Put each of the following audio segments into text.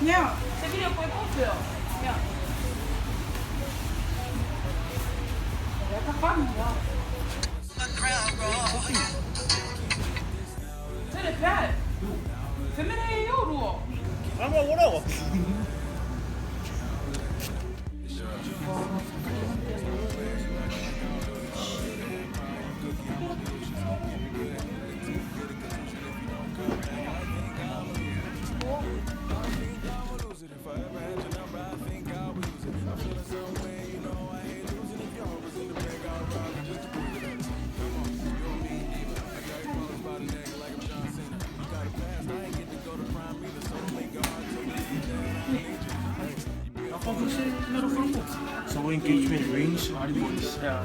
Viens, c'est vidéo pour faire. Viens. Ta femme, là. C'est le père. Fais-moi les euros. Ah, mais voilà. So engagement rings, boys. Ja,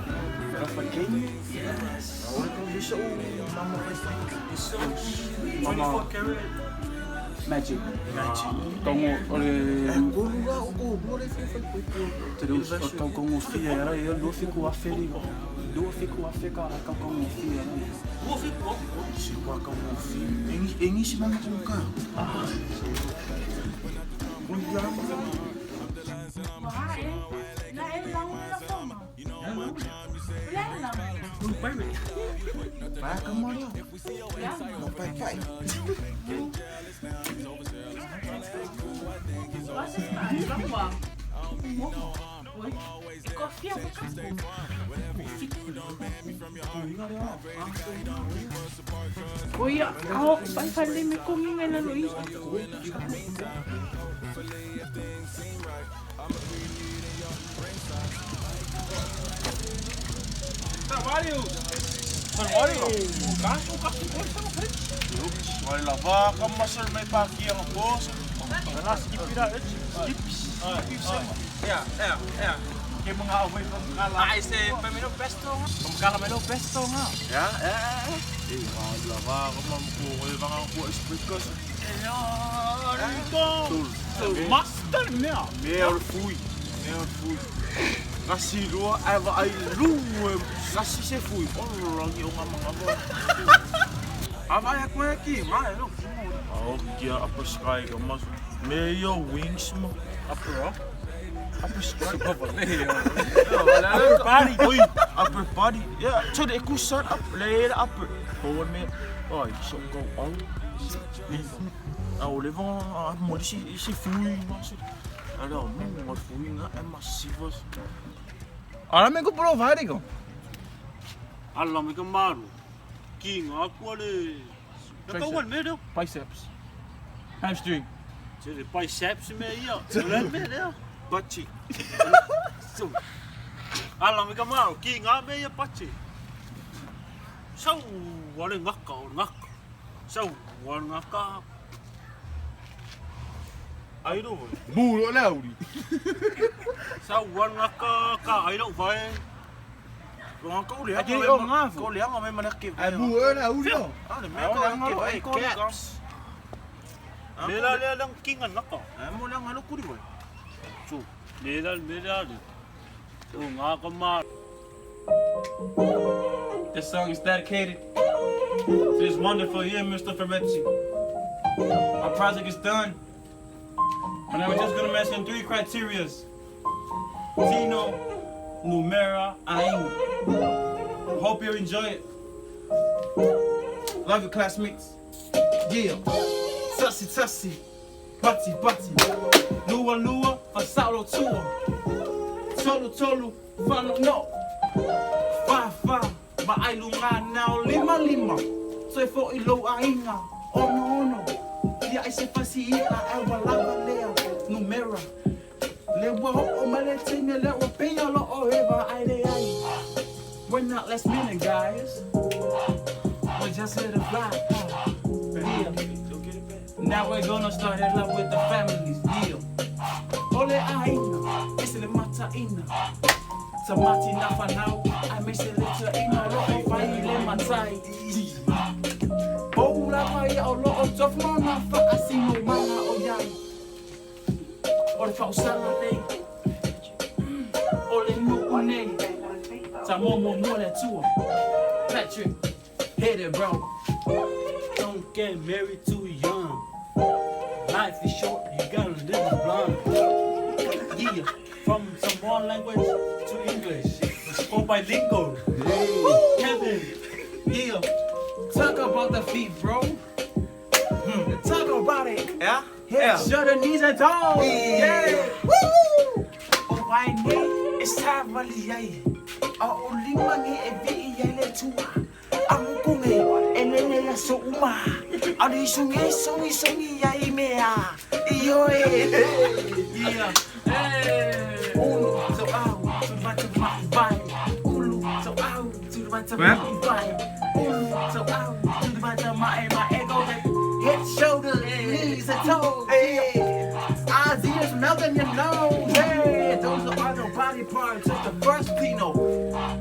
verder yes. Mama 24 karat. Magic. Com os filhos, eu não fico a feliz. Não fico a ficar com os filhos. Não fico. Se com os filhos. Em isso mesmo com o carro. Vai, Camorão. Não vai, vai. Oi, vai fazer me comigo na Luísa. Trabalho! Trabalho! Kaso kasi ko sa mga friends. Wala ba ka masal may pagi ang boss? Wala skip ira, skip. Ja. Kaya mga away from kala. Ay se pamino pesto. Kala melo pesto nga. Ja. Wala ba ka mampukoy bang ang po split ko. Master niya. Meer fui. Kasi lua ay luwe kasi se fui. Oh, lagi ang mga mo. Abaya ko aqui, mas não. Oh, dia upper sky ka mas. Mayo wings mo. Upper sky pa ba? Upper body, boy. Upper body. Yeah, so the ikusan up layer upper. Forward me. Oh, so go all. Ah, o levant mo si fui mas. Alors, mon fui nga é massivo. Alam ko provar ikaw. Alam ko maru. King ako le. Nakawan me do. Biceps. Hamstring. Jadi biceps me ya. Tulen me dia. Bachi. So. Alam ko maru. King me ya bachi. So, wala ngak. So, wala ngak. Ai đâu vậy? Bù lỗ nào đi. Sao quên ka ai đâu vậy? Rồi câu liang Cái ông ngã. câu liang mà mình kịp. Ai bù lỗ nào đi đâu? Để mẹ câu liang kịp ai cats. Để là đang kinh anh nó có. Mua liang nó cú đi vậy. Chú, để ra đi. Chú ngã có mà. This song is dedicated to this wonderful year, Mr. Ferretti. Our project is done. And I'm just gonna mention 3 criterias. Tino, Numera, Ainu. Hope you enjoy it. Love your classmates. Yeah. Tussi. Bati. Lua, Fasalo Tua. Tolu, Fano no. Fa. Mailunga now 5. So for ilo ainga. Ono. Dia ai se fasia a wala lea numera le wo o male tinga le o peña lo o eva ai. We're not last minute guys, we're just here to fly. Now we're gonna start it up with the families. Ole aina ese le mata ina tamati na fanao I miss it little ina lo o fai le matai. Ola pai o lo o tof mana fa asino mana o yai. O fa usala dei. O le no nei. Samoa mo le tua. Patrick, hit it bro. Don't get married too young. Life is short, you gotta live it blind. Yeah, from Samoan language to English. It's all bilingual. Kevin, yeah. Talk about the feet, bro. Talk about it. Yeah? Show the knees and toes. Yeah. Woo! Why ne? It's time for the yay. Only money and be yellow too. I'm going and then I so ma. Are you so yay mea? Yo, Yeah. so out to my vibe. So out to my vibe. So out to my ego. Head, shoulders, knees, and toes. Hey, ideas melting your nose. Hey, those are the body parts of the first Pino.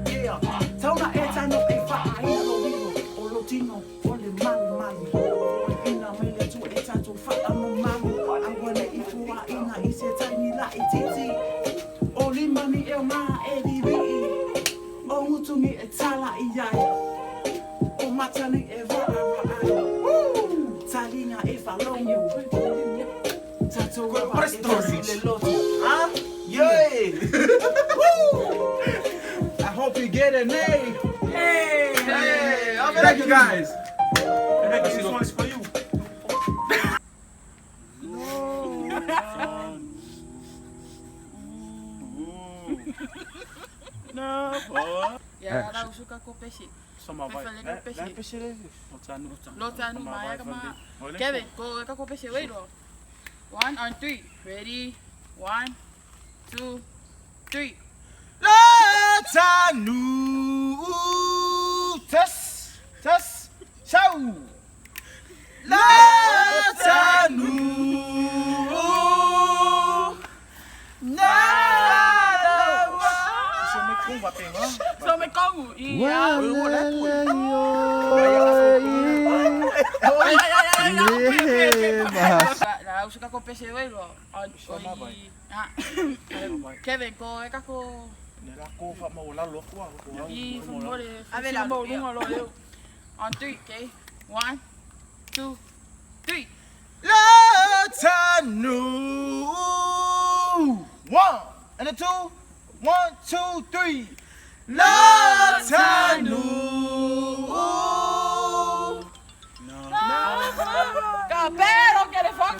Yeah, Tona Etano, a fire, Olotino, only Mali. In a million to a time to fight. I'm a mamma. I'm gonna eat for I in a easy time. Like it, only money, Elma, Eddie, oh, to me, a tala, oh, my telling ever. Talinga if I long you. What stories? Huh? Yay! I hope you get an A. Hey! Thank you guys. This one is for you. Ya, lau suka ko pesi. Sama vai. Pesi. Lotanu. Lotanu, maya kama. Kevin, ko pesi. Wait, 1 on 3. Ready? 1, 2, 3. Lotanu! Tess! Show! Lotanu! So may kongu. Iya. Lau suka ko pesi. Wait, Kevin, ko Nilako fa maula loko ako. I fumore. Avela mo lungo lo eu. On 3, okay? 1, 2, 3. Lotanu! 1 and a 2. 1, 2, 3. Lotanu! Pero que le fuck.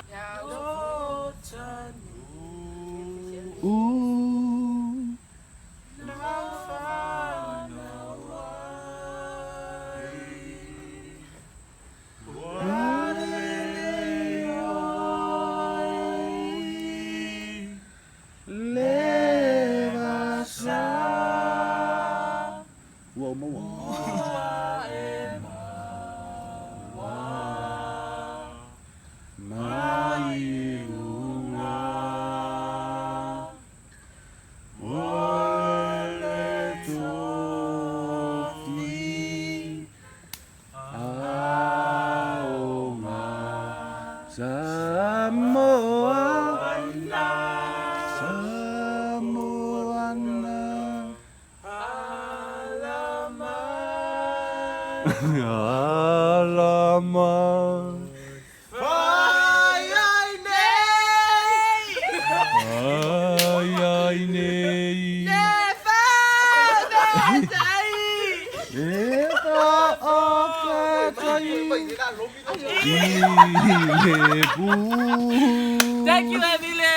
Alamak. Ay nei. Thank you, Emile.